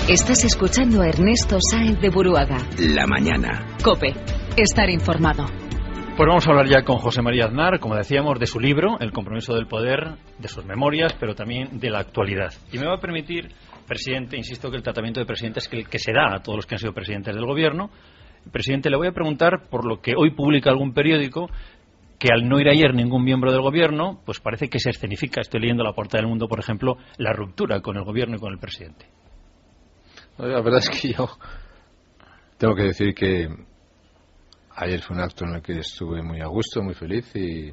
Estás escuchando a Ernesto Sáenz de Buruaga. La mañana. COPE. Estar informado. Pues vamos a hablar ya con José María Aznar, como decíamos, de su libro, El compromiso del poder, de sus memorias, pero también de la actualidad. Y me va a permitir, presidente, insisto que el tratamiento de presidente es el que se da a todos los que han sido presidentes del gobierno. Presidente, le voy a preguntar por lo que hoy publica algún periódico, que al no ir ayer ningún miembro del gobierno, pues parece que se escenifica, estoy leyendo la Portada del Mundo, por ejemplo, la ruptura con el gobierno y con el presidente. La verdad es que yo tengo que decir que ayer fue un acto en el que estuve muy a gusto, muy feliz, y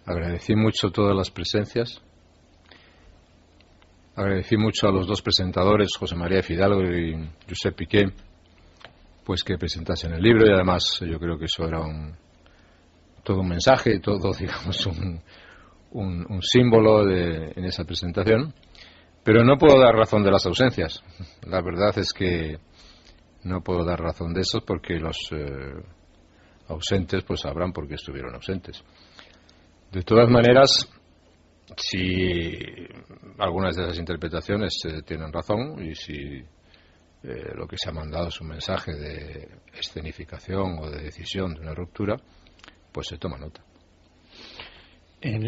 agradecí mucho todas las presencias. Agradecí mucho a los dos presentadores, José María Fidalgo y Josep Piqué, pues que presentasen el libro, y además yo creo que eso era todo un mensaje, todo, digamos, un símbolo en esa presentación. Pero no puedo dar razón de las ausencias. La verdad es que no puedo dar razón de eso porque los ausentes pues sabrán por qué estuvieron ausentes. De todas maneras, si algunas de esas interpretaciones tienen razón y si lo que se ha mandado es un mensaje de escenificación o de decisión de una ruptura, pues se toma nota.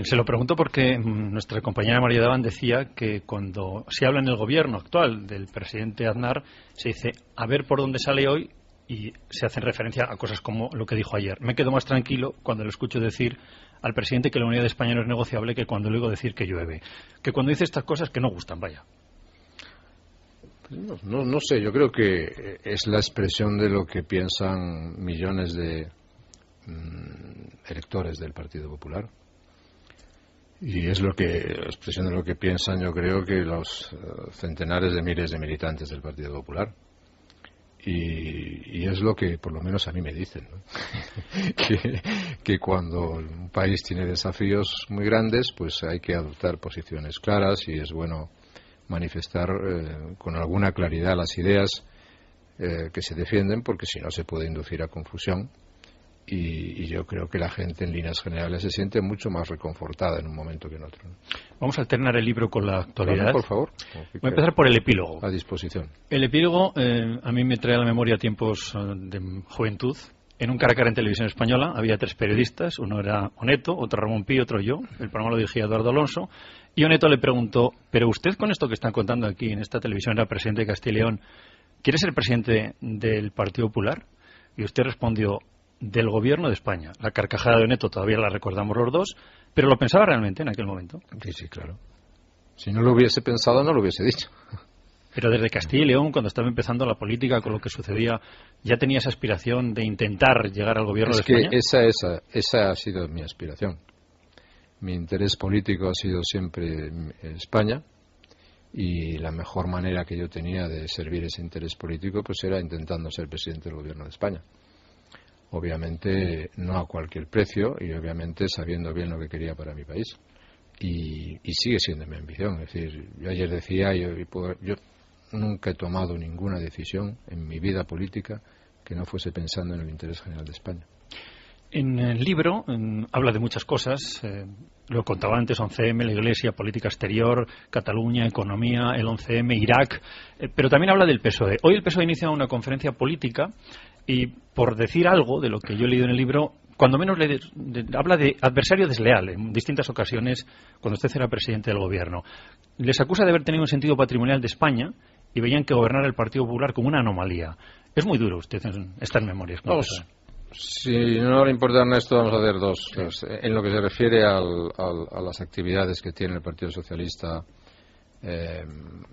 Se lo pregunto porque nuestra compañera María Daván decía que cuando se habla en el gobierno actual del presidente Aznar, se dice a ver por dónde sale hoy, y se hacen referencia a cosas como lo que dijo ayer. Me quedo más tranquilo cuando le escucho decir al presidente que la unidad de España no es negociable que cuando le oigo decir que llueve. Que cuando dice estas cosas que no gustan, vaya. No sé, yo creo que es la expresión de lo que piensan millones de electores del Partido Popular. Y es la expresión de lo que piensan, yo creo, que los centenares de miles de militantes del Partido Popular. Y es lo que por lo menos a mí me dicen, ¿no? que cuando un país tiene desafíos muy grandes, pues hay que adoptar posiciones claras y es bueno manifestar con alguna claridad las ideas que se defienden, porque si no se puede inducir a confusión. Y yo creo que la gente en líneas generales se siente mucho más reconfortada en un momento que en otro, ¿no? Vamos a alternar el libro con la actualidad. Bueno, por favor. Voy a empezar por el epílogo. A disposición. El epílogo a mí me trae a la memoria tiempos de juventud. En un cara a cara en Televisión Española había 3 periodistas. Uno era Oneto, otro Ramón Pi, otro yo. El programa lo dirigía Eduardo Alonso. Y Oneto le preguntó, ¿pero usted con esto que están contando aquí en esta televisión era presidente de Castilla y León, quiere ser presidente del Partido Popular? Y usted respondió, del gobierno de España. La carcajada de Oneto todavía la recordamos los dos, pero lo pensaba realmente en aquel momento. Sí, claro. Si no lo hubiese pensado, no lo hubiese dicho. Pero desde Castilla y León, cuando estaba empezando la política, con lo que sucedía, ¿ya tenía esa aspiración de intentar llegar al gobierno de España? Es que esa ha sido mi aspiración. Mi interés político ha sido siempre España, y la mejor manera que yo tenía de servir ese interés político pues era intentando ser presidente del gobierno de España. Obviamente no a cualquier precio y obviamente sabiendo bien lo que quería para mi país. Y sigue siendo mi ambición. Es decir, yo ayer decía, yo nunca he tomado ninguna decisión en mi vida política que no fuese pensando en el interés general de España. En el libro habla de muchas cosas, lo contaba antes, 11M, la Iglesia, política exterior, Cataluña, economía, el 11M, Irak, pero también habla del PSOE. Hoy el PSOE inicia una conferencia política y, por decir algo de lo que yo he leído en el libro, cuando menos habla de adversario desleal en distintas ocasiones cuando usted era presidente del gobierno. Les acusa de haber tenido un sentido patrimonial de España y veían que gobernar el Partido Popular como una anomalía. Es muy duro usted en estas memorias. Si no le importa, Ernesto, vamos a hacer dos. En lo que se refiere a las actividades que tiene el Partido Socialista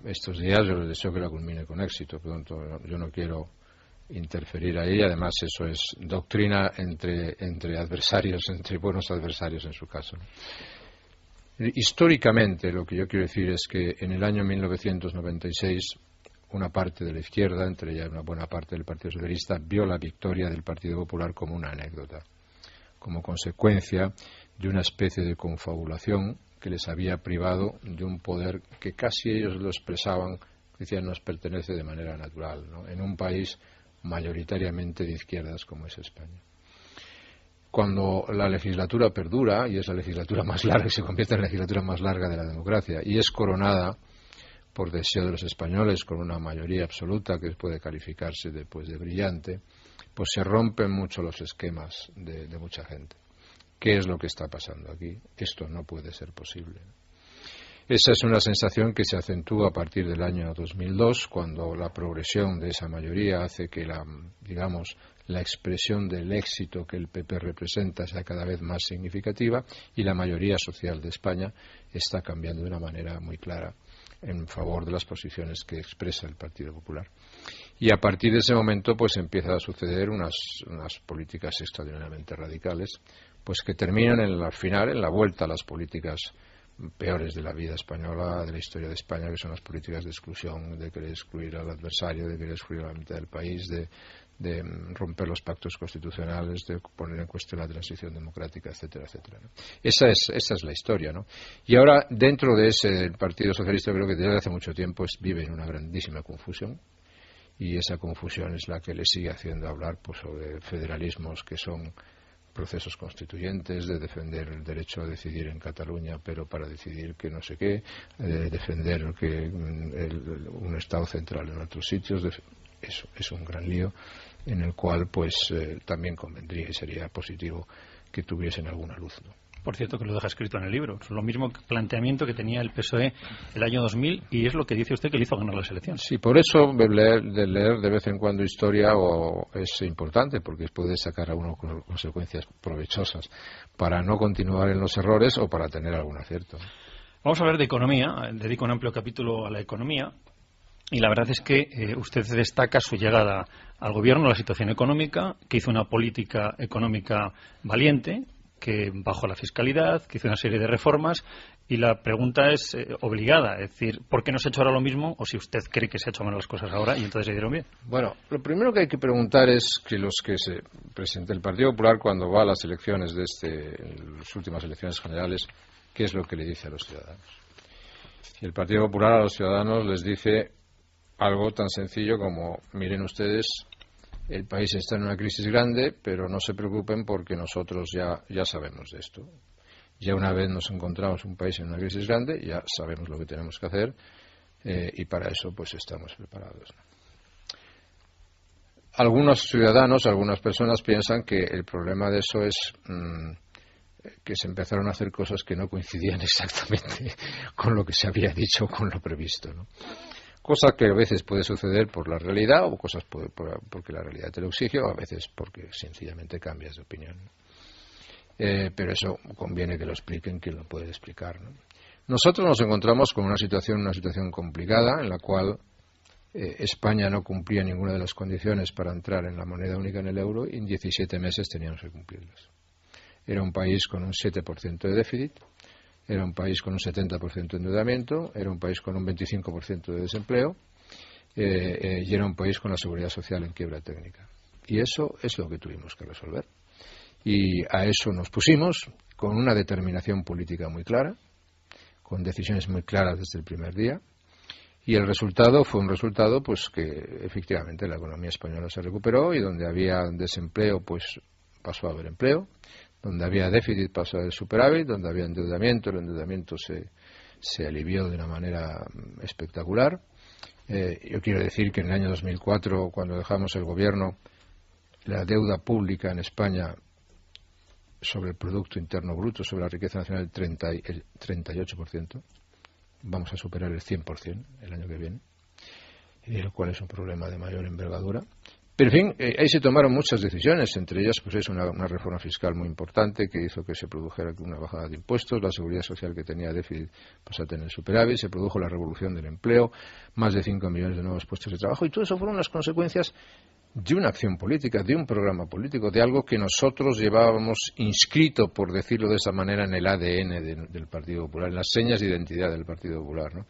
estos días, yo les deseo que la culmine con éxito. Por lo tanto, yo no quiero interferir ahí. Además, eso es doctrina entre adversarios, entre buenos adversarios en su caso. Históricamente, lo que yo quiero decir es que en el año 1996 una parte de la izquierda, entre ellas una buena parte del Partido Socialista, vio la victoria del Partido Popular como una anécdota, como consecuencia de una especie de confabulación que les había privado de un poder que casi ellos lo expresaban, decían, nos pertenece de manera natural, ¿no?, en un país mayoritariamente de izquierdas como es España. Cuando la legislatura perdura, y es la legislatura más larga, y se convierte en la legislatura más larga de la democracia, y es coronada por deseo de los españoles, con una mayoría absoluta que puede calificarse de brillante, pues se rompen mucho los esquemas de mucha gente. ¿Qué es lo que está pasando aquí? Esto no puede ser posible. Esa es una sensación que se acentúa a partir del año 2002, cuando la progresión de esa mayoría hace que la expresión del éxito que el PP representa sea cada vez más significativa, y la mayoría social de España está cambiando de una manera muy clara en favor de las posiciones que expresa el Partido Popular. Y a partir de ese momento pues empieza a suceder unas políticas extraordinariamente radicales, pues que terminan al final en la vuelta a las políticas peores de la vida española, de la historia de España, que son las políticas de exclusión, de querer excluir al adversario, de querer excluir a la mitad del país, de romper los pactos constitucionales, de poner en cuestión la transición democrática, etcétera, etcétera, ¿no? Esa es la historia, ¿no? Y ahora, dentro de ese Partido Socialista, creo que desde hace mucho tiempo vive en una grandísima confusión, y esa confusión es la que le sigue haciendo hablar pues sobre federalismos que son procesos constituyentes, de defender el derecho a decidir en Cataluña, pero para decidir que no sé qué, de defender que un Estado central en otros sitios. Eso es un gran lío en el cual pues también convendría y sería positivo que tuviesen alguna luz, ¿no? Por cierto, que lo deja escrito en el libro. Es lo mismo planteamiento que tenía el PSOE el año 2000, y es lo que dice usted que le hizo ganar las elecciones. Sí, por eso leer de vez en cuando historia es importante, porque puede sacar a uno consecuencias provechosas para no continuar en los errores o para tener algún acierto. Vamos a hablar de economía. Dedico un amplio capítulo a la economía. Y la verdad es que usted destaca su llegada al gobierno, la situación económica, que hizo una política económica valiente, que bajó la fiscalidad, que hizo una serie de reformas, y la pregunta es obligada, es decir, ¿por qué no se ha hecho ahora lo mismo? O si usted cree que se ha hecho mal las cosas ahora y entonces se dieron bien. Bueno, lo primero que hay que preguntar es que los que se presenta el Partido Popular cuando va a las elecciones en las últimas elecciones generales, ¿qué es lo que le dice a los ciudadanos? Y el Partido Popular a los ciudadanos les dice algo tan sencillo como: miren ustedes, el país está en una crisis grande, pero no se preocupen porque nosotros ya sabemos de esto. Ya una vez nos encontramos un país en una crisis grande, ya sabemos lo que tenemos que hacer, y para eso pues estamos preparados. Algunos ciudadanos, algunas personas piensan que el problema de eso es que se empezaron a hacer cosas que no coincidían exactamente con lo que se había dicho, con lo previsto, ¿no? Cosa que a veces puede suceder por la realidad, o cosas porque la realidad te lo exige, o a veces porque sencillamente cambias de opinión. Pero eso conviene que lo expliquen quien lo puede explicar, ¿no? Nosotros nos encontramos con una situación complicada, en la cual España no cumplía ninguna de las condiciones para entrar en la moneda única, en el euro, y en 17 meses teníamos que cumplirlas. Era un país con un 7% de déficit, era un país con un 70% de endeudamiento, era un país con un 25% de desempleo, y era un país con la seguridad social en quiebra técnica. Y eso es lo que tuvimos que resolver. Y a eso nos pusimos con una determinación política muy clara, con decisiones muy claras desde el primer día, y el resultado fue un resultado pues que efectivamente la economía española se recuperó, y donde había desempleo pues pasó a haber empleo, donde había déficit pasó a haber superávit, donde había endeudamiento, el endeudamiento se alivió de una manera espectacular. Yo quiero decir que en el año 2004, cuando dejamos el gobierno, la deuda pública en España sobre el Producto Interno Bruto, sobre la riqueza nacional, el 38%. Vamos a superar el 100% el año que viene, lo cual es un problema de mayor envergadura. Pero, en fin, ahí se tomaron muchas decisiones, entre ellas pues es una reforma fiscal muy importante que hizo que se produjera una bajada de impuestos, la seguridad social que tenía déficit pasó a tener superávit, se produjo la revolución del empleo, más de 5 millones de nuevos puestos de trabajo, y todo eso fueron las consecuencias de una acción política, de un programa político, de algo que nosotros llevábamos inscrito, por decirlo de esa manera, en el ADN del Partido Popular, en las señas de identidad del Partido Popular, ¿no?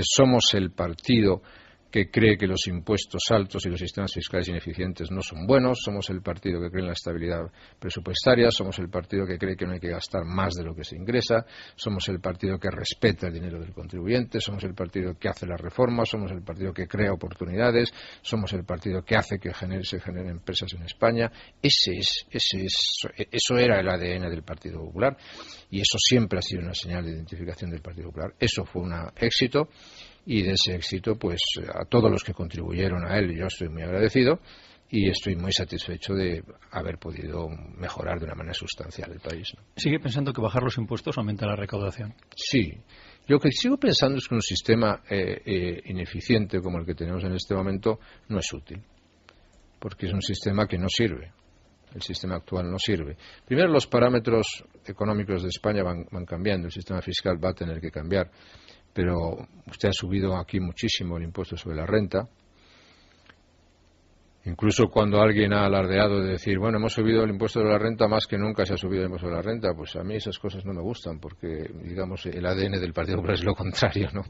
Somos el partido que cree que los impuestos altos y los sistemas fiscales ineficientes no son buenos, somos el partido que cree en la estabilidad presupuestaria, somos el partido que cree que no hay que gastar más de lo que se ingresa, somos el partido que respeta el dinero del contribuyente, somos el partido que hace las reformas, somos el partido que crea oportunidades, somos el partido que hace que se generen empresas en España. Eso era el ADN del Partido Popular, y eso siempre ha sido una señal de identificación del Partido Popular. Eso fue un éxito. y de ese éxito, pues a todos los que contribuyeron a él, yo estoy muy agradecido y estoy muy satisfecho de haber podido mejorar de una manera sustancial el país, ¿no? ¿Sigue pensando que bajar los impuestos aumenta la recaudación? Sí. Lo que sigo pensando es que un sistema ineficiente como el que tenemos en este momento no es útil, porque es un sistema que no sirve. El sistema actual no sirve. Primero, los parámetros económicos de España van cambiando. El sistema fiscal va a tener que cambiar. Pero usted ha subido aquí muchísimo el impuesto sobre la renta. Incluso cuando alguien ha alardeado de decir, bueno, hemos subido el impuesto de la renta más que nunca se ha subido el impuesto de la renta, pues a mí esas cosas no me gustan, porque, digamos, el ADN del Partido Popular es lo contrario, ¿no?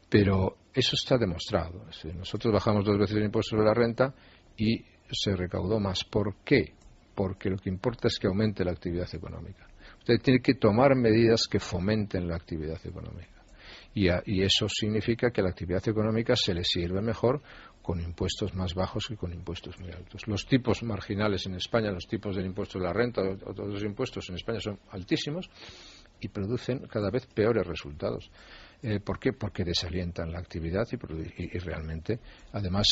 Pero eso está demostrado. Nosotros bajamos 2 veces el impuesto sobre la renta y se recaudó más. ¿Por qué? Porque lo que importa es que aumente la actividad económica. Usted tiene que tomar medidas que fomenten la actividad económica. Y eso significa que a la actividad económica se le sirve mejor con impuestos más bajos que con impuestos muy altos. Los tipos marginales en España, los tipos del impuesto de la renta o todos los impuestos en España son altísimos y producen cada vez peores resultados. ¿Por qué? Porque desalientan la actividad y realmente, además,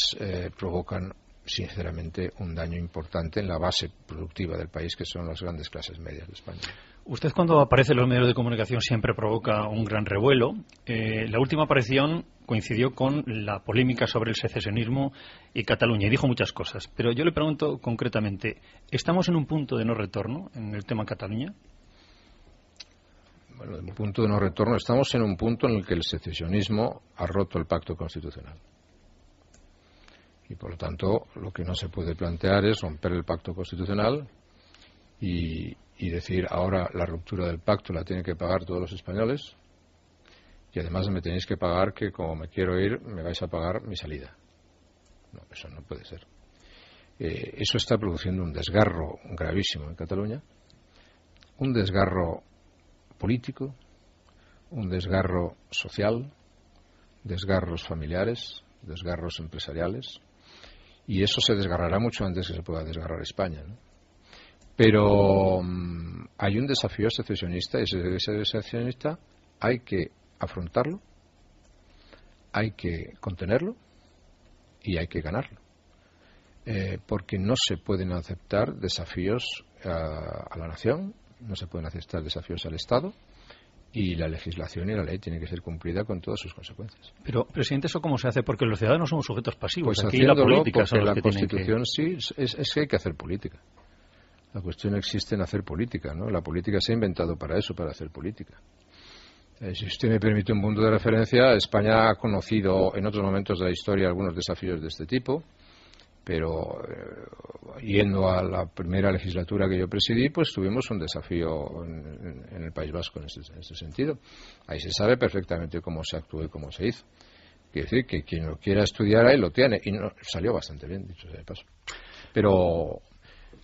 provocan sinceramente un daño importante en la base productiva del país, que son las grandes clases medias de España. Usted, cuando aparece en los medios de comunicación, siempre provoca un gran revuelo. La última aparición coincidió con la polémica sobre el secesionismo y Cataluña, y dijo muchas cosas. Pero yo le pregunto concretamente, ¿estamos en un punto de no retorno en el tema Cataluña? Bueno, en un punto de no retorno, estamos en un punto en el que el secesionismo ha roto el pacto constitucional. Y por lo tanto, lo que no se puede plantear es romper el pacto constitucional y decir, ahora la ruptura del pacto la tienen que pagar todos los españoles y además me tenéis que pagar que, como me quiero ir, me vais a pagar mi salida. No, eso no puede ser. Eso está produciendo un desgarro gravísimo en Cataluña, un desgarro político, un desgarro social, desgarros familiares, desgarros empresariales, y eso se desgarrará mucho antes que se pueda desgarrar España, ¿no? Pero hay un desafío secesionista, y ese secesionista hay que afrontarlo, hay que contenerlo y hay que ganarlo, porque no se pueden aceptar desafíos a la nación, no se pueden aceptar desafíos al Estado, y la legislación y la ley tienen que ser cumplida con todas sus consecuencias. Pero, presidente, ¿eso cómo se hace? Porque los ciudadanos somos sujetos pasivos. Pues aquí la política porque son los la que Constitución tienen sí, es que hay que hacer política. La cuestión existe en hacer política, ¿no? La política se ha inventado para eso, para hacer política. Si usted me permite un punto de referencia, España ha conocido en otros momentos de la historia algunos desafíos de este tipo, pero yendo a la primera legislatura que yo presidí, pues tuvimos un desafío en el País Vasco en ese sentido. Ahí se sabe perfectamente cómo se actuó y cómo se hizo. Quiere decir que quien lo quiera estudiar ahí lo tiene, y no, salió bastante bien, dicho sea de paso. Pero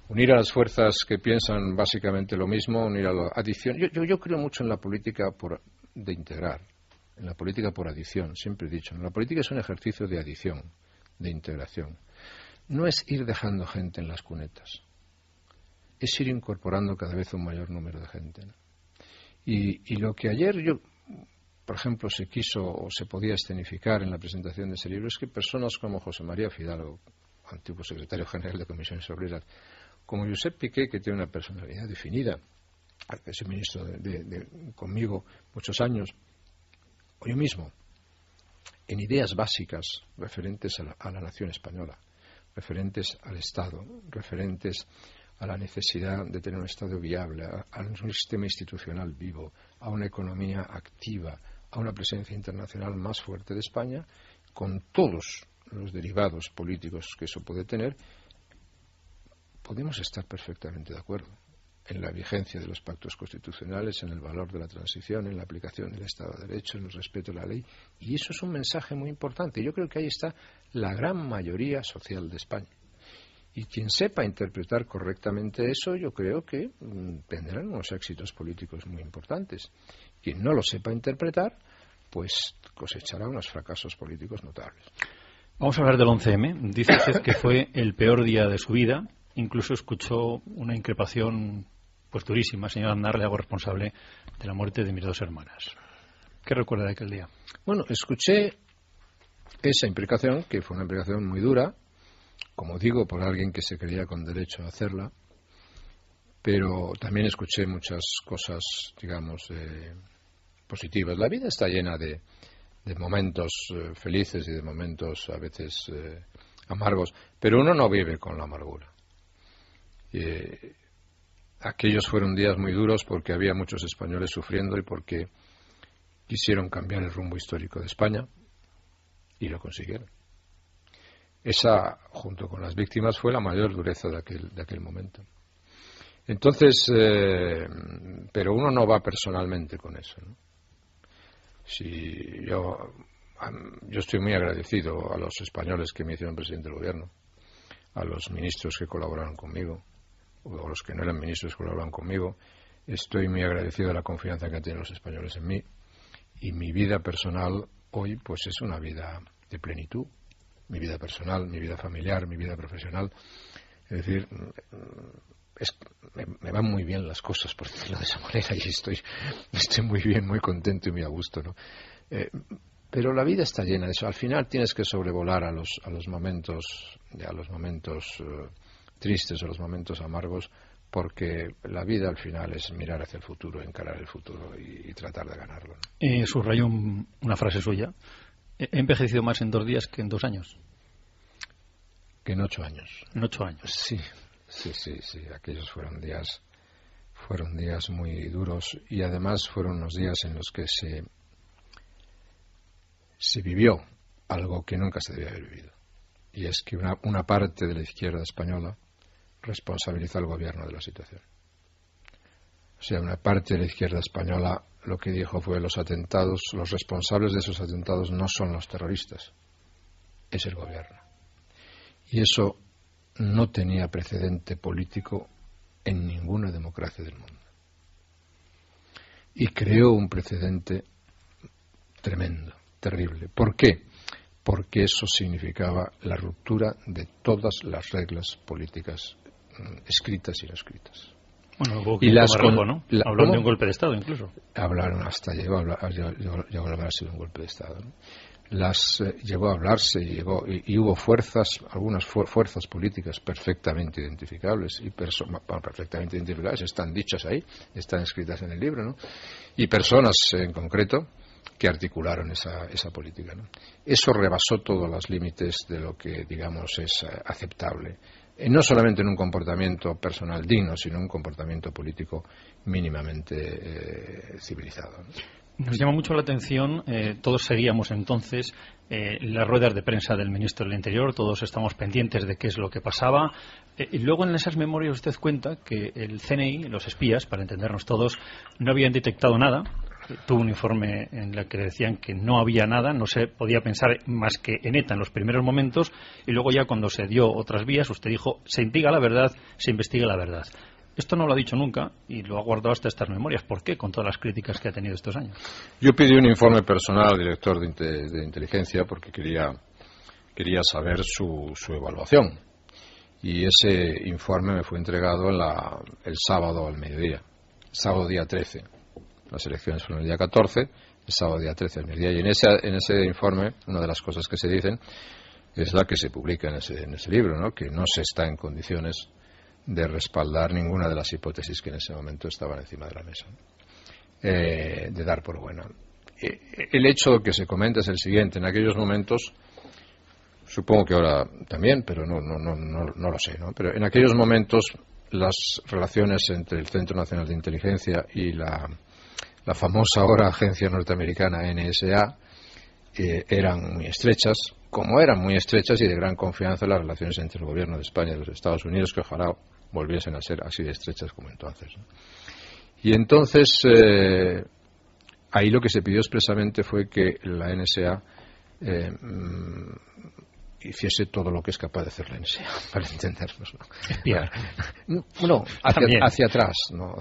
unir a las fuerzas que piensan básicamente lo mismo, unir a la adición. Yo creo mucho en la política de integrar, en la política por adición, siempre he dicho. La política es un ejercicio de adición, de integración. No es ir dejando gente en las cunetas, es ir incorporando cada vez un mayor número de gente, ¿no? Y lo que ayer por ejemplo, se quiso o se podía escenificar en la presentación de ese libro es que personas como José María Fidalgo, antiguo secretario general de Comisiones Obreras, como Josep Piqué, que tiene una personalidad definida, que es ministro conmigo muchos años, o yo mismo, en ideas básicas referentes a la nación española, referentes al Estado, referentes a la necesidad de tener un Estado viable, a un sistema institucional vivo, a una economía activa, a una presencia internacional más fuerte de España, con todos los derivados políticos que eso puede tener, podemos estar perfectamente de acuerdo en la vigencia de los pactos constitucionales, en el valor de la transición, en la aplicación del Estado de Derecho, en el respeto a la ley, y eso es un mensaje muy importante. Yo creo que ahí está la gran mayoría social de España. Y quien sepa interpretar correctamente eso, yo creo que tendrán unos éxitos políticos muy importantes. Quien no lo sepa interpretar, pues cosechará unos fracasos políticos notables. Vamos a hablar del 11M. Dice usted que fue el peor día de su vida. Incluso escuchó una increpación pues durísima, señor Aznar, le hago responsable de la muerte de mis 2 hermanas. ¿Qué recuerda de aquel día? Bueno, escuché esa imprecación, que fue una imprecación muy dura, como digo, por alguien que se creía con derecho a hacerla, pero también escuché muchas cosas, digamos, positivas. La vida está llena de momentos felices y de momentos a veces amargos, pero uno no vive con la amargura. Aquellos fueron días muy duros porque había muchos españoles sufriendo y porque quisieron cambiar el rumbo histórico de España y lo consiguieron. Esa, junto con las víctimas, fue la mayor dureza de aquel momento. Entonces, pero uno no va personalmente con eso, ¿no? Si yo estoy muy agradecido a los españoles que me hicieron presidente del gobierno, a los ministros que colaboraron conmigo, o a los que no eran ministros que colaboraron conmigo. Estoy muy agradecido de la confianza que tienen los españoles en mí, y mi vida personal hoy pues es una vida de plenitud, mi vida personal, mi vida familiar, mi vida profesional. Es decir, me van muy bien las cosas, por decirlo de esa manera, y estoy muy bien, muy contento y muy a gusto, ¿no? Pero la vida está llena de eso. Al final tienes que sobrevolar a los momentos tristes o los momentos amargos, porque la vida al final es mirar hacia el futuro, encarar el futuro y tratar de ganarlo, ¿no? Subrayó una frase suya: he envejecido más en 2 días que en 2 años. Que en 8 años. En 8 años. Sí. Aquellos fueron días muy duros, y además fueron unos días en los que se vivió algo que nunca se debía haber vivido, y es que una parte de la izquierda española responsabiliza al gobierno de la situación. O sea, una parte de la izquierda española lo que dijo fue: los responsables de esos atentados no son los terroristas, es el gobierno. Y eso no tenía precedente político en ninguna democracia del mundo. Y creó un precedente tremendo, terrible. ¿Por qué? Porque eso significaba la ruptura de todas las reglas políticas escritas y no escritas. Bueno, hubo que tomarlo, ¿no? Hablaron de un golpe de Estado, incluso. Llegó a hablarse de un golpe de Estado, ¿no? Llegó a hablarse y hubo algunas fuerzas políticas perfectamente identificables están dichas ahí, están escritas en el libro, ¿no? Y personas en concreto que articularon esa política, ¿no? Eso rebasó todos los límites de lo que, digamos, es aceptable, no solamente en un comportamiento personal digno, sino en un comportamiento político mínimamente civilizado, ¿no? Nos llama mucho la atención, todos seguíamos entonces las ruedas de prensa del ministro del Interior, todos estamos pendientes de qué es lo que pasaba, y luego en esas memorias usted cuenta que el CNI, los espías, para entendernos todos, no habían detectado nada. Tuvo un informe en el que decían que no había nada, no se podía pensar más que en ETA en los primeros momentos, y luego ya cuando se dio otras vías, usted dijo: se investiga la verdad. Esto no lo ha dicho nunca y lo ha guardado hasta estas memorias. ¿Por qué, con todas las críticas que ha tenido estos años? Yo pedí un informe personal al director de inteligencia porque quería saber su evaluación, y ese informe me fue entregado el sábado al mediodía, sábado día 13. Las elecciones fueron el día 14, el sábado día 13 al mediodía, y en ese informe una de las cosas que se dicen es la que se publica en ese libro, ¿no? Que no se está en condiciones de respaldar ninguna de las hipótesis que en ese momento estaban encima de la mesa, de dar por buena. El hecho que se comenta es el siguiente: en aquellos momentos, supongo que ahora también, pero no lo sé, ¿no? Pero en aquellos momentos las relaciones entre el Centro Nacional de Inteligencia y la famosa ahora agencia norteamericana NSA eran muy estrechas, como eran muy estrechas y de gran confianza las relaciones entre el gobierno de España y los Estados Unidos, que ojalá volviesen a ser así de estrechas como entonces, ¿no? Y entonces ahí lo que se pidió expresamente fue que la NSA hiciese todo lo que es capaz de hacer la NSA, para entendernos, ¿no? Espiar. No, hacia atrás, ¿no?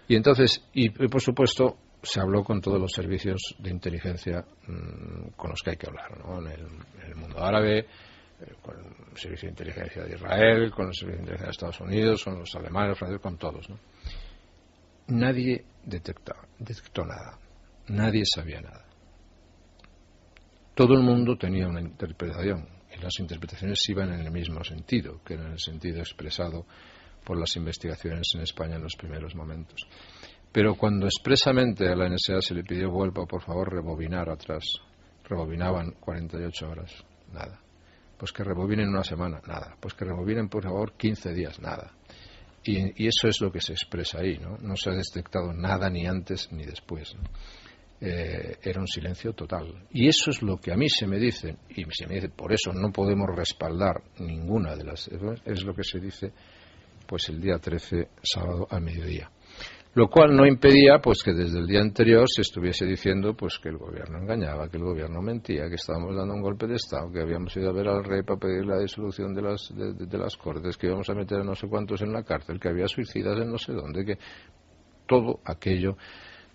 Y entonces, y por supuesto, se habló con todos los servicios de inteligencia con los que hay que hablar, ¿no? En el mundo árabe, con el servicio de inteligencia de Israel, con el servicio de inteligencia de Estados Unidos, con los alemanes, los franceses, con todos, ¿no? Nadie detectó nada. nadie sabía nada. Todo el mundo tenía una interpretación, y las interpretaciones iban en el mismo sentido, que era en el sentido expresado por las investigaciones en España en los primeros momentos. Pero cuando expresamente a la NSA se le pidió vuelva, por favor, rebobinar atrás, rebobinaban 48 horas, nada. Pues que rebobinen una semana, nada. Pues que rebobinen, por favor, 15 días, nada. Y eso es lo que se expresa ahí, ¿no? No se ha detectado nada ni antes ni después, ¿no? Era un silencio total. Y eso es lo que a mí se me dice, y se me dice, por eso no podemos respaldar ninguna de las... Es lo que se dice, pues el día 13, sábado al mediodía. Lo cual no impedía pues que desde el día anterior se estuviese diciendo pues que el gobierno engañaba, que el gobierno mentía, que estábamos dando un golpe de Estado, que habíamos ido a ver al rey para pedir la disolución de las Cortes, que íbamos a meter a no sé cuántos en la cárcel, que había suicidas en no sé dónde, que todo aquello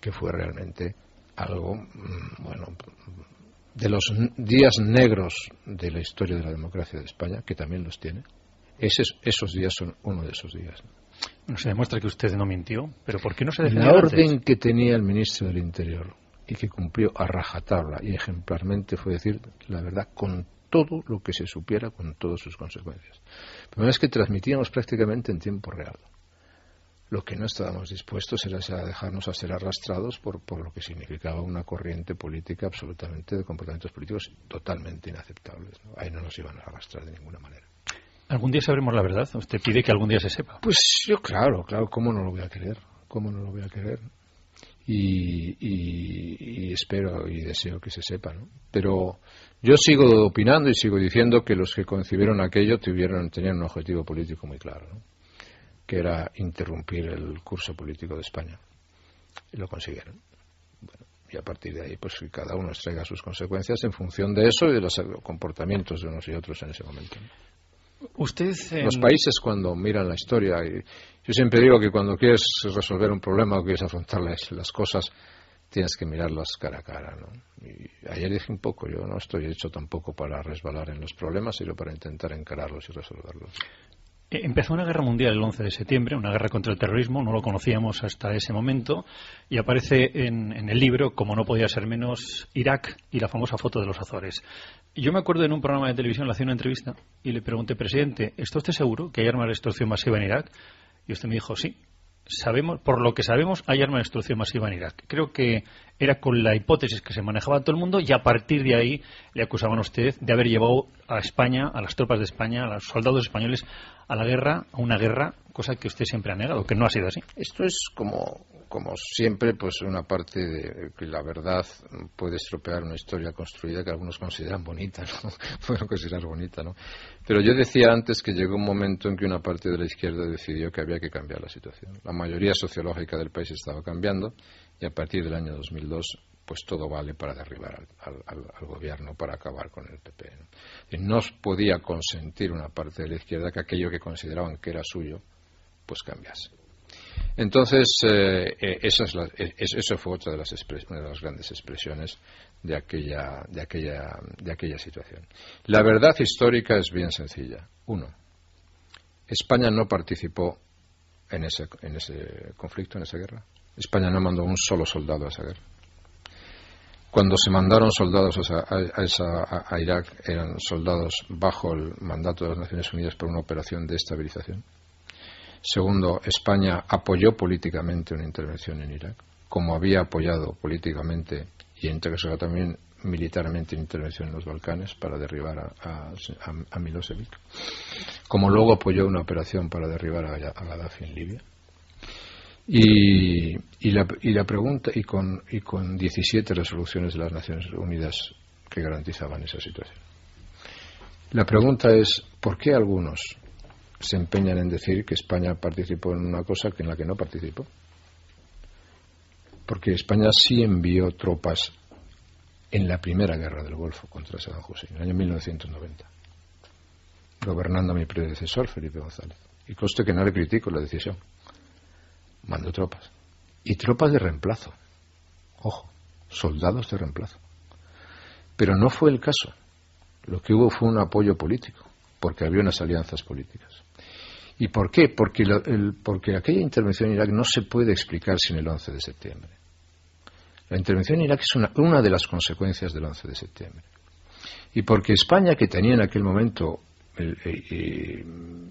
que fue realmente algo, bueno, de los días negros de la historia de la democracia de España, que también los tiene. Esos días son uno de esos días, ¿no? No se demuestra que usted no mintió, pero ¿por qué no se defendió La antes? orden que tenía el ministro del Interior y que cumplió a rajatabla y ejemplarmente fue decir la verdad con todo lo que se supiera, con todas sus consecuencias. Pero es que transmitíamos prácticamente en tiempo real. Lo que no estábamos dispuestos era a dejarnos a ser arrastrados por lo que significaba una corriente política absolutamente de comportamientos políticos totalmente inaceptables, ¿no? Ahí no nos iban a arrastrar de ninguna manera. ¿Algún día sabremos la verdad? ¿Usted pide que algún día se sepa? Pues yo, claro, ¿cómo no lo voy a querer? ¿Cómo no lo voy a querer? Y espero y deseo que se sepa, ¿no? Pero yo sigo opinando y sigo diciendo que los que concibieron aquello tenían un objetivo político muy claro, ¿no? Que era interrumpir el curso político de España. Y lo consiguieron. Bueno, y a partir de ahí, pues que cada uno extraiga sus consecuencias en función de eso y de los comportamientos de unos y otros en ese momento, ¿no? Los países cuando miran la historia, y yo siempre digo que cuando quieres resolver un problema o quieres afrontar las cosas, tienes que mirarlas cara a cara, ¿no? Y ayer dije un poco, yo no estoy hecho tampoco para resbalar en los problemas, sino para intentar encararlos y resolverlos. Empezó una guerra mundial el 11 de septiembre, una guerra contra el terrorismo, no lo conocíamos hasta ese momento, y aparece en el libro, como no podía ser menos, Irak y la famosa foto de los Azores. Yo me acuerdo en un programa de televisión, le hacía una entrevista, y le pregunté, presidente, ¿está usted seguro que hay armas de destrucción masiva en Irak? Y usted me dijo, sí. Por lo que sabemos, hay armas de destrucción masiva en Irak. Creo que era con la hipótesis que se manejaba todo el mundo y a partir de ahí le acusaban a usted de haber llevado a España, a las tropas de España, a los soldados españoles a la guerra, a una guerra, cosa que usted siempre ha negado, que no ha sido así. Esto es como siempre, pues una parte de que la verdad puede estropear una historia construida que algunos consideran bonita, ¿no? Pueden considerar bonita, ¿no? Pero yo decía antes que llegó un momento en que una parte de la izquierda decidió que había que cambiar la situación. La mayoría sociológica del país estaba cambiando y a partir del año 2002 pues todo vale para derribar al gobierno, para acabar con el PP, ¿no? Y no podía consentir una parte de la izquierda que aquello que consideraban que era suyo pues cambiase. Entonces, eso fue otra de una de las grandes expresiones de aquella situación. La verdad histórica es bien sencilla. Uno, España no participó en ese conflicto, en esa guerra. España no mandó un solo soldado a esa guerra. Cuando se mandaron soldados a Irak, eran soldados bajo el mandato de las Naciones Unidas por una operación de estabilización. Segundo, España apoyó políticamente una intervención en Irak, como había apoyado políticamente y en este caso también militarmente una intervención en los Balcanes para derribar a Milosevic, como luego apoyó una operación para derribar a Gaddafi en Libia. Y la pregunta, y con 17 resoluciones de las Naciones Unidas que garantizaban esa situación. La pregunta es, ¿por qué algunos se empeñan en decir que España participó en una cosa en la que no participó? Porque España sí envió tropas en la primera guerra del Golfo contra Saddam Hussein, en el año 1990, gobernando mi predecesor, Felipe González. Y conste que no le critico la decisión. Mandó tropas. Y tropas de reemplazo. Ojo, soldados de reemplazo. Pero no fue el caso. Lo que hubo fue un apoyo político, porque había unas alianzas políticas. ¿Y por qué? Porque aquella intervención en Irak no se puede explicar sin el 11 de septiembre. La intervención en Irak es una de las consecuencias del 11 de septiembre. Y porque España, que tenía en aquel momento,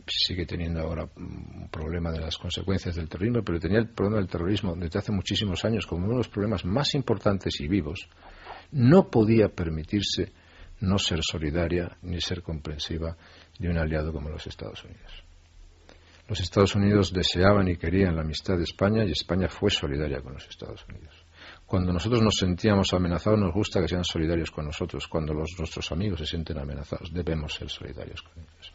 sigue teniendo ahora un problema de las consecuencias del terrorismo, pero tenía el problema del terrorismo desde hace muchísimos años como uno de los problemas más importantes y vivos, no podía permitirse no ser solidaria ni ser comprensiva de un aliado como los Estados Unidos. Los Estados Unidos deseaban y querían la amistad de España y España fue solidaria con los Estados Unidos. Cuando nosotros nos sentíamos amenazados, nos gusta que sean solidarios con nosotros. Cuando nuestros amigos se sienten amenazados, debemos ser solidarios con ellos.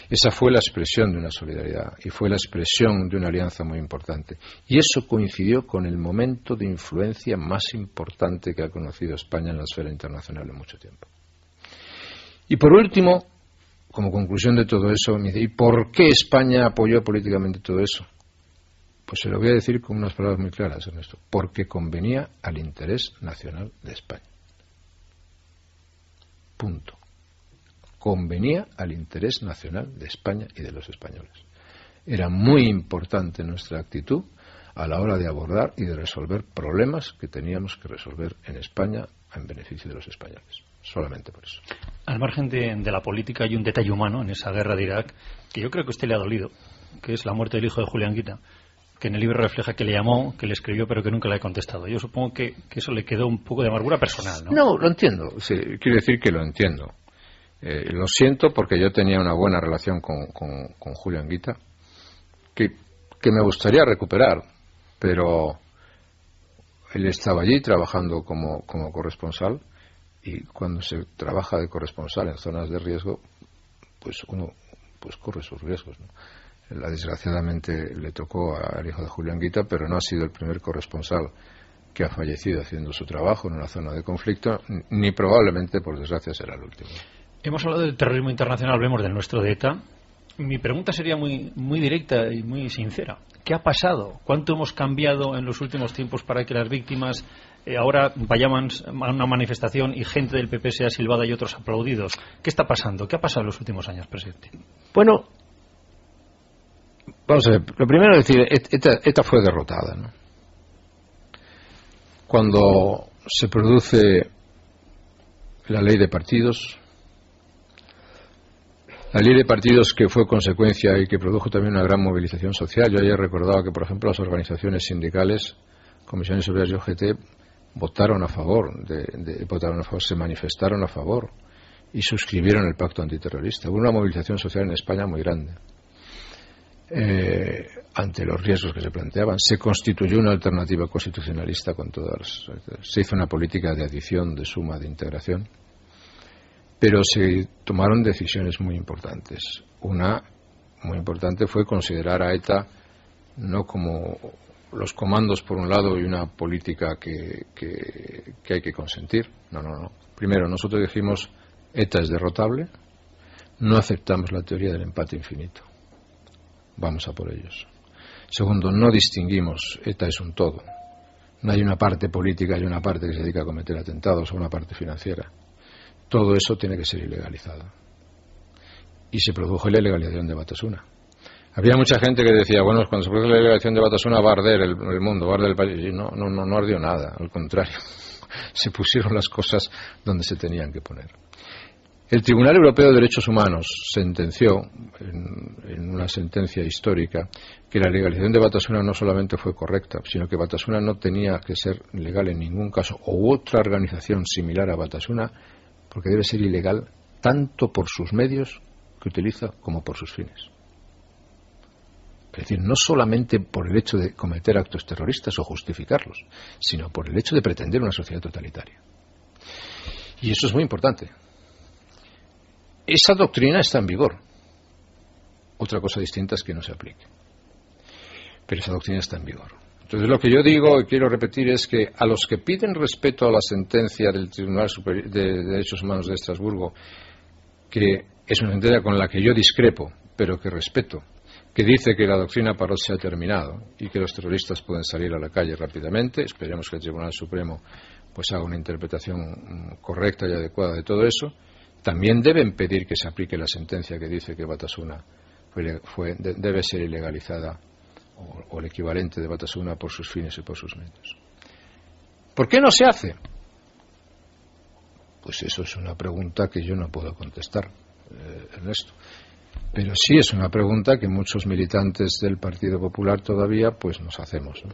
Esa fue la expresión de una solidaridad y fue la expresión de una alianza muy importante. Y eso coincidió con el momento de influencia más importante que ha conocido España en la esfera internacional en mucho tiempo. Y por último, como conclusión de todo eso, me dice, ¿y por qué España apoyó políticamente todo eso? Pues se lo voy a decir con unas palabras muy claras, Ernesto. Porque convenía al interés nacional de España. Punto. Convenía al interés nacional de España y de los españoles. Era muy importante nuestra actitud a la hora de abordar y de resolver problemas que teníamos que resolver en España en beneficio de los españoles. Solamente por eso. Al margen de la política hay un detalle humano en esa guerra de Irak que yo creo que a usted le ha dolido, que es la muerte del hijo de Julián Guita, que en el libro refleja que le llamó, que le escribió, pero que nunca le ha contestado. Yo supongo que eso le quedó un poco de amargura personal, ¿no? No, lo entiendo. Sí, quiero decir que lo entiendo. Lo siento porque yo tenía una buena relación con Julián Guita, que me gustaría recuperar, pero él estaba allí trabajando como corresponsal, y cuando se trabaja de corresponsal en zonas de riesgo, pues uno corre sus riesgos, ¿no? Desgraciadamente le tocó al hijo de Julián Guita, pero no ha sido el primer corresponsal que ha fallecido haciendo su trabajo en una zona de conflicto, ni probablemente, por desgracia, será el último. Hemos hablado del terrorismo internacional, hablemos del nuestro de ETA. Mi pregunta sería muy directa y muy sincera. ¿Qué ha pasado? ¿Cuánto hemos cambiado en los últimos tiempos para que las víctimas ahora vayamos a una manifestación y gente del PP sea silbada y otros aplaudidos? ¿Qué está pasando? ¿Qué ha pasado en los últimos años, presidente? Bueno, vamos a ver. Lo primero es decir, ETA fue derrotada, ¿no? Cuando se produce la ley de partidos, la ley de partidos que fue consecuencia y que produjo también una gran movilización social. Yo ayer recordaba que, por ejemplo, las organizaciones sindicales, Comisiones Obreras y OGT, votaron a favor, se manifestaron a favor y suscribieron el pacto antiterrorista. Hubo una movilización social en España muy grande. Ante los riesgos que se planteaban, se constituyó una alternativa constitucionalista con se hizo una política de adición, de suma, de integración. Pero se tomaron decisiones muy importantes. Una muy importante fue considerar a ETA no como los comandos por un lado y una política que hay que consentir. No. Primero, nosotros dijimos ETA es derrotable, no aceptamos la teoría del empate infinito. Vamos a por ellos. Segundo, no distinguimos, ETA es un todo. No hay una parte política y una parte que se dedica a cometer atentados o una parte financiera. Todo eso tiene que ser ilegalizado. Y se produjo la ilegalización de Batasuna. Había mucha gente que decía, bueno, cuando se produce la ilegalización de Batasuna va a arder el mundo, va a arder el país. Y no ardió nada, al contrario. Se pusieron las cosas donde se tenían que poner. El Tribunal Europeo de Derechos Humanos sentenció, en una sentencia histórica, que la legalización de Batasuna no solamente fue correcta, sino que Batasuna no tenía que ser legal en ningún caso, o otra organización similar a Batasuna, porque debe ser ilegal tanto por sus medios que utiliza como por sus fines. Es decir, no solamente por el hecho de cometer actos terroristas o justificarlos, sino por el hecho de pretender una sociedad totalitaria. Y eso es muy importante. Esa doctrina está en vigor. Otra cosa distinta es que no se aplique. Pero esa doctrina está en vigor. Entonces lo que yo digo y quiero repetir es que a los que piden respeto a la sentencia del Tribunal Superior de Derechos Humanos de Estrasburgo, que es una sentencia con la que yo discrepo, pero que respeto, que dice que la doctrina Parot se ha terminado y que los terroristas pueden salir a la calle rápidamente, esperemos que el Tribunal Supremo pues haga una interpretación correcta y adecuada de todo eso, también deben pedir que se aplique la sentencia que dice que Batasuna debe ser ilegalizada o el equivalente de Batasuna por sus fines y por sus medios. ¿Por qué no se hace? Pues eso es una pregunta que yo no puedo contestar, Ernesto. Pero sí es una pregunta que muchos militantes del Partido Popular todavía pues nos hacemos, ¿no?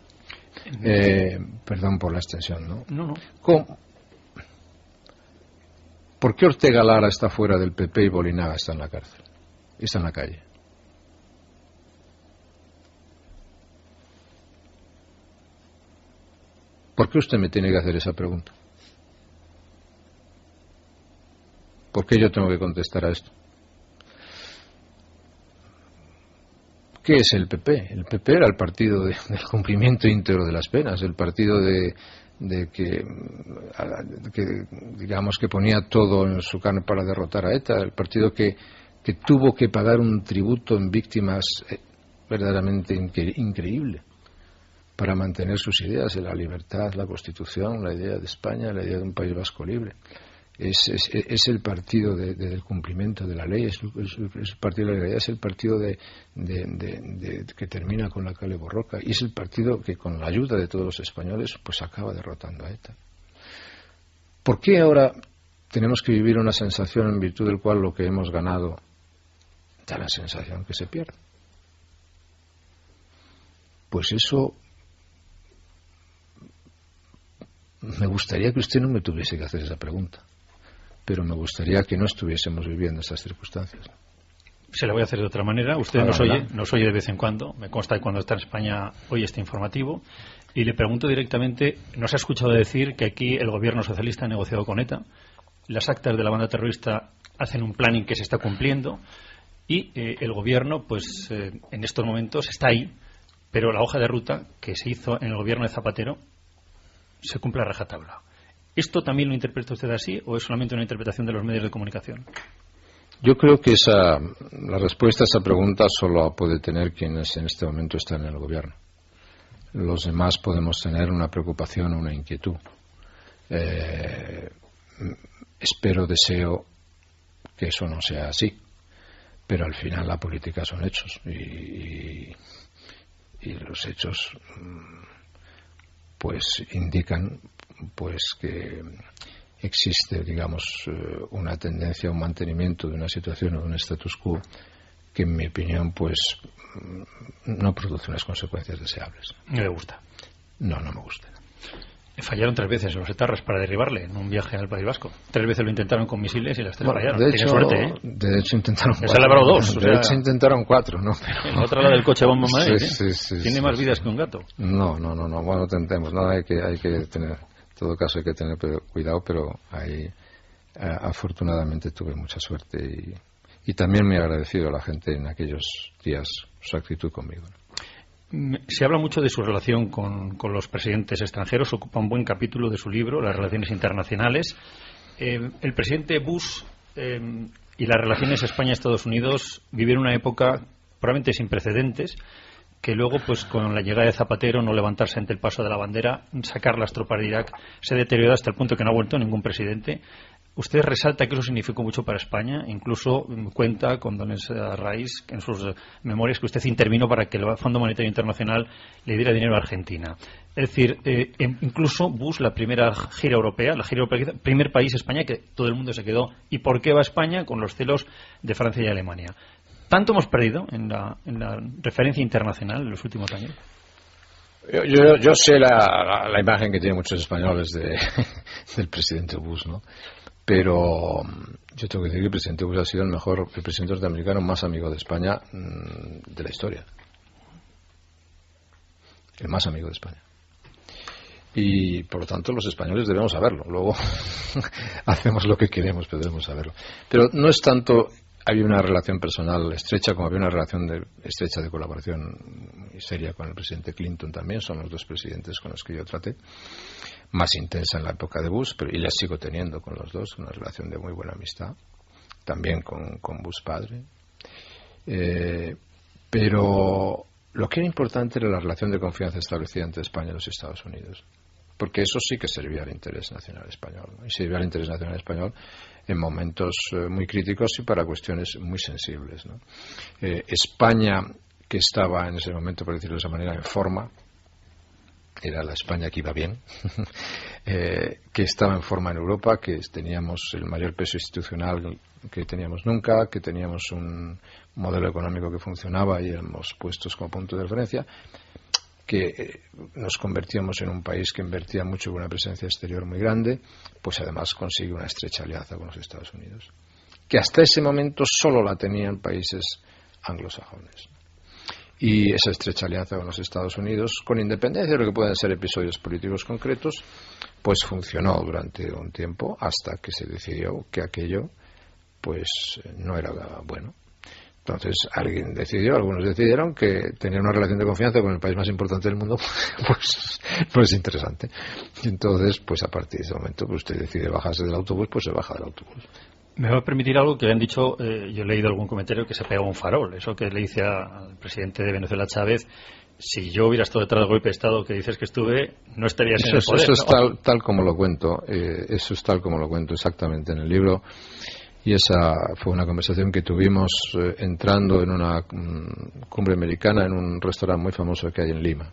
Perdón por la extensión, ¿no? No. ¿Por qué Ortega Lara está fuera del PP y Bolinaga está en la cárcel? Está en la calle. ¿Por qué usted me tiene que hacer esa pregunta? ¿Por qué yo tengo que contestar a esto? ¿Qué es el PP? El PP era el partido del cumplimiento íntegro de las penas, el partido que digamos que ponía todo en su carne para derrotar a ETA, el partido que tuvo que pagar un tributo en víctimas verdaderamente increíble para mantener sus ideas de la libertad, la Constitución, la idea de España, la idea de un País Vasco libre. Es el partido del cumplimiento de la ley, es el partido de la legalidad, es el partido que termina con la Kale Borroka, y es el partido que con la ayuda de todos los españoles pues acaba derrotando a ETA. ¿Por qué ahora tenemos que vivir una sensación en virtud del cual lo que hemos ganado da la sensación que se pierde? Pues eso me gustaría que usted no me tuviese que hacer esa pregunta, pero me gustaría que no estuviésemos viviendo estas circunstancias. Se la voy a hacer de otra manera. Usted nos oye de vez en cuando. Me consta que cuando está en España oye este informativo. Y le pregunto directamente, nos ha escuchado decir que aquí el gobierno socialista ha negociado con ETA. Las actas de la banda terrorista hacen un planning que se está cumpliendo. Y el gobierno, pues en estos momentos está ahí. Pero la hoja de ruta que se hizo en el gobierno de Zapatero se cumple a rajatabla. ¿Esto también lo interpreta usted así o es solamente una interpretación de los medios de comunicación? Yo creo que la respuesta a esa pregunta solo puede tener quienes en este momento están en el gobierno. Los demás podemos tener una preocupación o una inquietud. Deseo que eso no sea así, pero al final la política son hechos y los hechos pues indican pues que existe, digamos, una tendencia a un mantenimiento de una situación o de un status quo que, en mi opinión, pues no produce unas consecuencias deseables. ¿No le gusta? No me gusta. Fallaron 3 veces los etarras para derribarle en un viaje al País Vasco. 3 veces lo intentaron con misiles y las 3 fallaron. Tiene suerte, ¿eh? De hecho intentaron 4. Se ha labrado 2. De hecho intentaron 4, ¿no? Pero la otra, la del coche bomba Madrid, sí, tiene más vidas que un gato. No. Bueno, tentemos. No, hay que tener, en todo caso hay que tener cuidado, pero ahí afortunadamente tuve mucha suerte y también me he agradecido a la gente en aquellos días su actitud conmigo, ¿no? Se habla mucho de su relación con los presidentes extranjeros, ocupa un buen capítulo de su libro, Las relaciones internacionales. El presidente Bush y las relaciones España-Estados Unidos vivieron una época probablemente sin precedentes, que luego, pues con la llegada de Zapatero, no levantarse ante el paso de la bandera, sacar las tropas de Irak, se deterioró hasta el punto que no ha vuelto ningún presidente. Usted resalta que eso significó mucho para España, incluso cuenta con don Arraiz en sus memorias que usted intervino para que el Fondo Monetario Internacional le diera dinero a Argentina. Es decir, incluso Bush, la primera gira europea, primer país, España, que todo el mundo se quedó. ¿Y por qué va a España? Con los celos de Francia y Alemania. ¿Tanto hemos perdido en la referencia internacional en los últimos años? Yo sé la imagen que tienen muchos españoles del presidente Bush, ¿no? Pero yo tengo que decir que el presidente Bush ha sido el presidente norteamericano más amigo de España de la historia. El más amigo de España. Y por lo tanto los españoles debemos saberlo. Luego hacemos lo que queremos, pero debemos saberlo. Pero no es tanto, había una relación personal estrecha como había una relación estrecha de colaboración seria con el presidente Clinton también. Son los 2 presidentes con los que yo traté. Más intensa en la época de Bush, y la sigo teniendo con los 2, una relación de muy buena amistad, también con Bush padre. Pero lo que era importante era la relación de confianza establecida entre España y los Estados Unidos, porque eso sí que servía al interés nacional español, ¿no? Y servía al interés nacional español en momentos muy críticos y para cuestiones muy sensibles, ¿no? España, que estaba en ese momento, por decirlo de esa manera, en forma, era la España que iba bien, que estaba en forma en Europa, que teníamos el mayor peso institucional que teníamos nunca, que teníamos un modelo económico que funcionaba y éramos puestos como punto de referencia, que nos convertíamos en un país que invertía mucho con una presencia exterior muy grande, pues además consigue una estrecha alianza con los Estados Unidos, que hasta ese momento solo la tenían países anglosajones. Y esa estrecha alianza con los Estados Unidos, con independencia de lo que pueden ser episodios políticos concretos, pues funcionó durante un tiempo hasta que se decidió que aquello pues no era bueno. Entonces algunos decidieron que tener una relación de confianza con el país más importante del mundo pues es interesante. Y entonces, pues a partir de ese momento, pues usted decide bajarse del autobús, pues se baja del autobús. Me va a permitir algo que le han dicho, yo he leído algún comentario que se pega un farol, eso que le dice al presidente de Venezuela, Chávez: si yo hubiera estado detrás del golpe de Estado que dices que estuve, no estarías en el poder. Eso es tal como lo cuento, eso es tal como lo cuento exactamente en el libro, y esa fue una conversación que tuvimos entrando en una cumbre americana en un restaurante muy famoso que hay en Lima,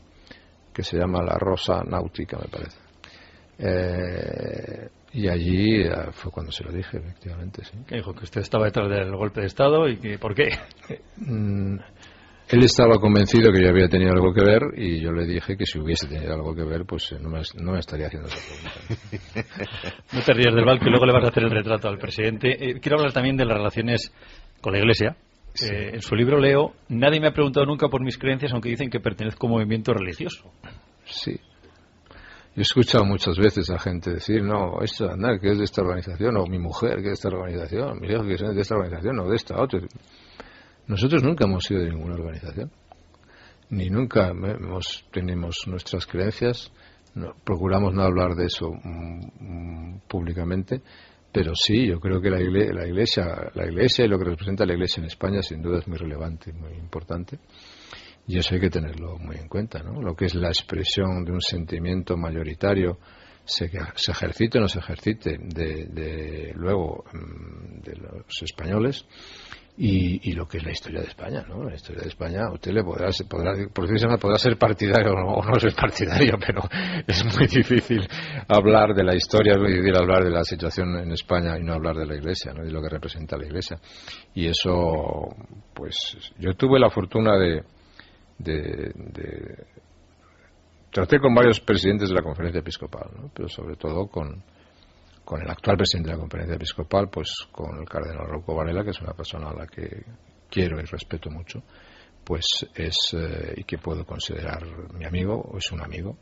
que se llama La Rosa Náutica, me parece. Y allí fue cuando se lo dije, efectivamente, sí. ¿Qué dijo? Que usted estaba detrás del golpe de Estado y que ¿por qué? Él estaba convencido que yo había tenido algo que ver y yo le dije que si hubiese tenido algo que ver, pues no me estaría haciendo esa pregunta. No te rías del Val, que luego le vas a hacer el retrato al presidente. Quiero hablar también de las relaciones con la Iglesia. Sí. En su libro leo: nadie me ha preguntado nunca por mis creencias, aunque dicen que pertenezco a un movimiento religioso. Sí. Yo he escuchado muchas veces a gente decir: no, esto andar, que es de esta organización, o mi mujer, que es de esta organización, mis hijos, que son de esta organización, o de esta otra. Nosotros nunca hemos sido de ninguna organización, ni nunca tenemos nuestras creencias, procuramos no hablar de eso públicamente, pero sí, yo creo que la iglesia y lo que representa la Iglesia en España sin duda es muy relevante, muy importante. Y eso hay que tenerlo muy en cuenta, ¿no? Lo que es la expresión de un sentimiento mayoritario, se ejercite o no se ejercite, luego de los españoles, y lo que es la historia de España, ¿no? La historia de España, usted podrá ser partidario o no ser partidario, pero es muy difícil hablar de la historia, es muy difícil hablar de la situación en España y no hablar de la Iglesia, ¿no? Y lo que representa la Iglesia. Y eso, pues, yo tuve la fortuna traté con varios presidentes de la Conferencia Episcopal, ¿no? Pero sobre todo con el actual presidente de la Conferencia Episcopal, pues con el cardenal Rouco Varela, que es una persona a la que quiero y respeto mucho, pues y que puedo considerar mi amigo, o es un amigo,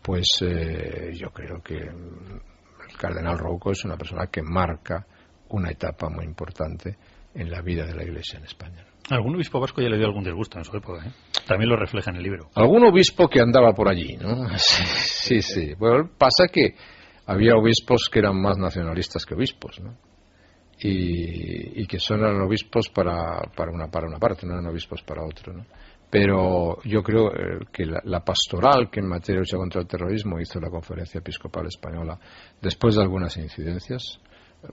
pues yo creo que el cardenal Rouco es una persona que marca una etapa muy importante en la vida de la Iglesia en España. Algún obispo vasco ya le dio algún disgusto en su época, ¿eh? También lo refleja en el libro. Algún obispo que andaba por allí, ¿no? Sí. Bueno, pasa que había obispos que eran más nacionalistas que obispos, ¿no? Y que eran obispos para una parte, no eran obispos para otro, ¿no? Pero yo creo que la pastoral que en materia de lucha contra el terrorismo hizo la Conferencia Episcopal Española, después de algunas incidencias,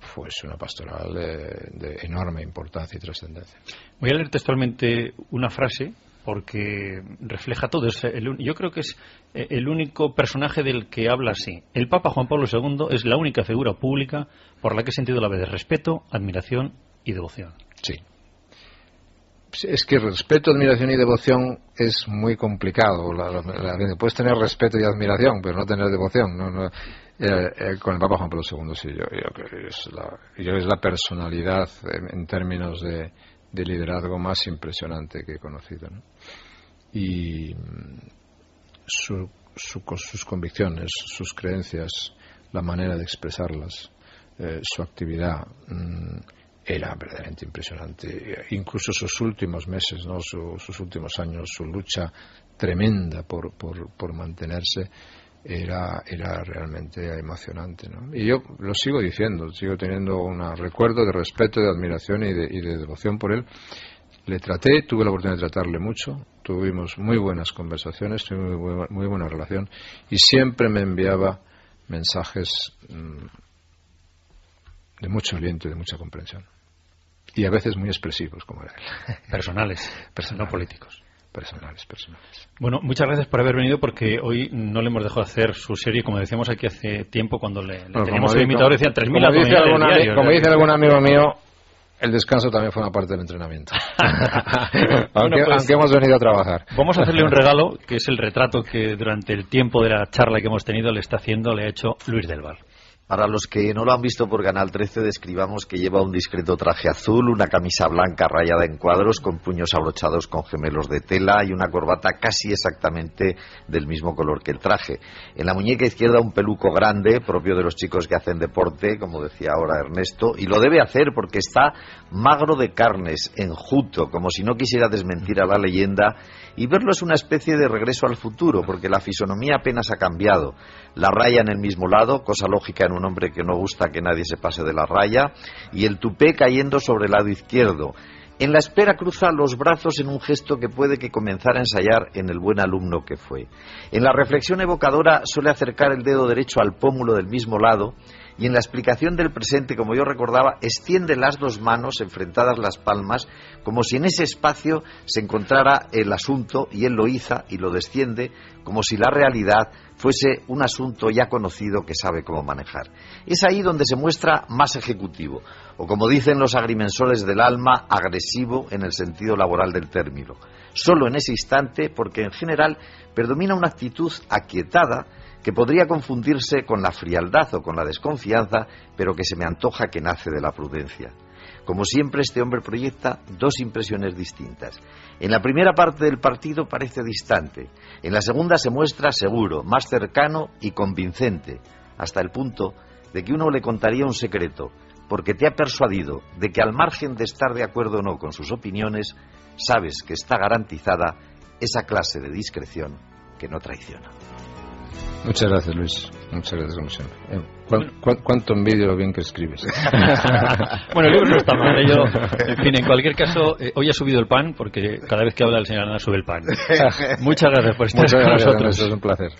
fue una pastoral de enorme importancia y trascendencia. Voy a leer textualmente una frase porque refleja todo. Yo creo que es el único personaje del que habla así. El Papa Juan Pablo II es la única figura pública por la que he sentido la vez de respeto, admiración y devoción. Sí. Es que respeto, admiración y devoción es muy complicado. Puedes tener respeto y admiración, pero no tener devoción. Con el Papa Juan Pablo II, sí, yo creo que es la personalidad en términos de liderazgo más impresionante que he conocido, ¿no? Y sus convicciones, sus creencias, la manera de expresarlas, su actividad era verdaderamente impresionante. Incluso sus últimos meses, ¿no? Sus últimos años, su lucha tremenda por mantenerse era realmente emocionante, ¿no? Y yo lo sigo diciendo, sigo teniendo un recuerdo de respeto, de admiración y de devoción por él. Tuve la oportunidad de tratarle mucho, tuvimos muy buenas conversaciones, tuvimos muy buena relación, y siempre me enviaba mensajes de mucho aliento y de mucha comprensión, y a veces muy expresivos, como era él. Personales, no políticos. personales. Bueno, muchas gracias por haber venido, porque hoy no le hemos dejado hacer su serie, como decíamos aquí hace tiempo cuando le teníamos el invitado, decía 3.000 como dice algún amigo mío, el descanso también fue una parte del entrenamiento. aunque hemos venido a trabajar. Vamos a hacerle un regalo, que es el retrato que durante el tiempo de la charla que hemos tenido le ha hecho Luis del Val. Para los que no lo han visto por Canal 13, describamos que lleva un discreto traje azul, una camisa blanca rayada en cuadros, con puños abrochados con gemelos de tela y una corbata casi exactamente del mismo color que el traje. En la muñeca izquierda un peluco grande, propio de los chicos que hacen deporte, como decía ahora Ernesto, y lo debe hacer porque está magro de carnes, enjuto, como si no quisiera desmentir a la leyenda, y verlo es una especie de regreso al futuro, porque la fisonomía apenas ha cambiado. La raya en el mismo lado, cosa lógica en un hombre que no gusta que nadie se pase de la raya, y el tupé cayendo sobre el lado izquierdo. En la espera cruza los brazos en un gesto que puede que comenzara a ensayar en el buen alumno que fue. En la reflexión evocadora suele acercar el dedo derecho al pómulo del mismo lado, y en la explicación del presente, como yo recordaba, extiende las dos manos enfrentadas las palmas, como si en ese espacio se encontrara el asunto, y él lo iza y lo desciende, como si la realidad fuese un asunto ya conocido que sabe cómo manejar. Es ahí donde se muestra más ejecutivo, o como dicen los agrimensores del alma, agresivo en el sentido laboral del término. Solo en ese instante, porque en general predomina una actitud aquietada que podría confundirse con la frialdad o con la desconfianza, pero que se me antoja que nace de la prudencia. Como siempre, este hombre proyecta dos impresiones distintas. En la primera parte del partido parece distante, en la segunda se muestra seguro, más cercano y convincente, hasta el punto de que uno le contaría un secreto, porque te ha persuadido de que al margen de estar de acuerdo o no con sus opiniones, sabes que está garantizada esa clase de discreción que no traiciona. Muchas gracias, Luis. Muchas gracias, como siempre. ¿Cuánto envidio lo bien que escribes? Bueno, el libro no está mal. Yo, en fin, en cualquier caso, hoy ha subido el pan, porque cada vez que habla el señor Arana sube el pan. Muchas gracias por estar con nosotros. Es un placer.